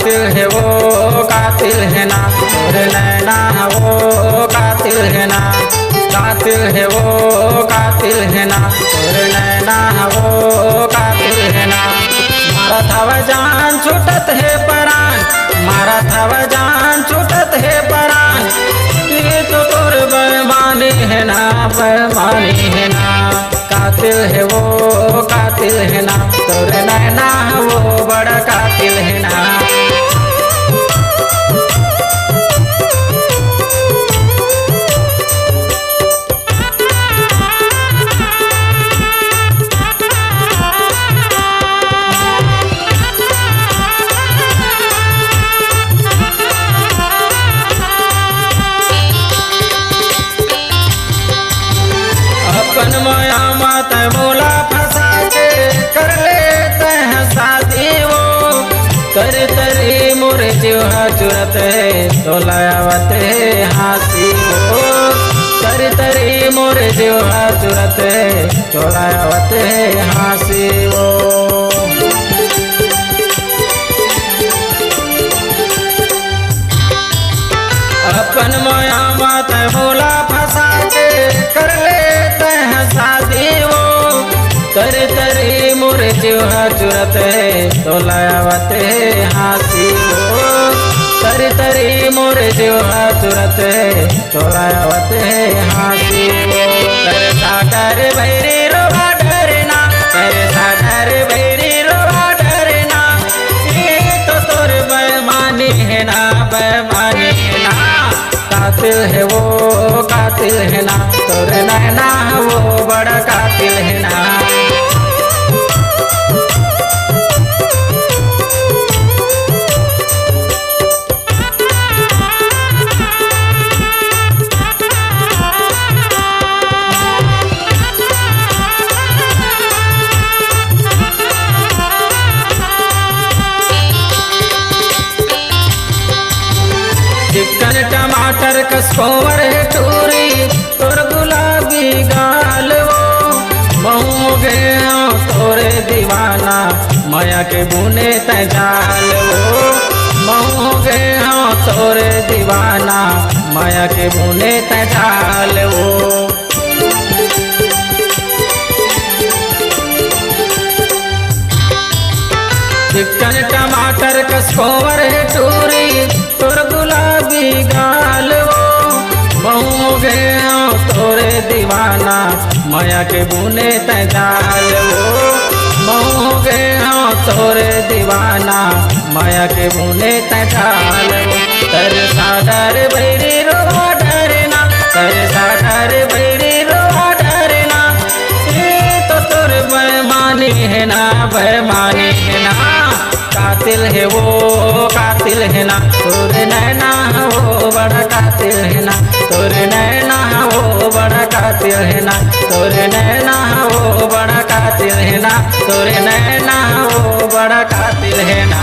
कातिल है वो कातिल है ना, तोरे नैना वो कातिल है ना, कातिल है वो कातिल है ना, तोरे नैना वो कातिल है ना। मारा था जान छूटत है परान, मारा था जान छूटत है परान, ये तो तोर बेईमानी है ना, बेईमानी है ना। कातिल है वो कातिल है ना, तोरे नैना वो बड़ा कातिल है ना। अपन माया माता बोला फंसा के कर लेते हैं शादी वो, तरी तरी मोरे जीवा चुरत है तो लायावत है हाथी वो, तरी तरी मोरे जीवा चुरत है तो लायावत है हाथी वो। अपन माया माता बोला फंसा के कर लेते हैं शादी वो, तरी तरी मोरे जीवा चुरत है तो लायावत है हाथी वो, तरी तरी मोरे जीवा चुरत है तो लायावत है हाथी वो। कर सागर भैरी रोवा डरना, कर सागर भैरी रोवा डरना, ये तो तोर बेईमानी है ना, बेईमानी है ना। कातिल है वो कातिल है ना, तोरे नैना वो बड़ा कातिल है ना। चिकन टमाटर कसकोवर है टूरी, तोर गुलाबी गाल वो, महू गया तोरे दीवाना माया के बुने तजाल वो, महू गया तोरे दीवाना माया के बुने तजाल वो। चिकन टमाटर कसकोवर है टूरी, तोर गुलाबी गाल वो, महू गया तोरे दीवाना माया के बुने तजाल वो, महू गया तोरे दीवाना माया के बुने तजाल वो। कर सागर भैरी रोवा डरना, कर सागर भैरी रोवा डरना, ये तो तोर बेईमानी है ना, बेईमानी है ना। कातिल है वो कातिल है ना, तोरे नैना वो बड़ा कातिल है ना, तोरे नैना वो बड़ा कातिल है ना, तोरे नैना वो बड़ा कातिल है ना, तोरे नैना वो बड़ा कातिल है ना।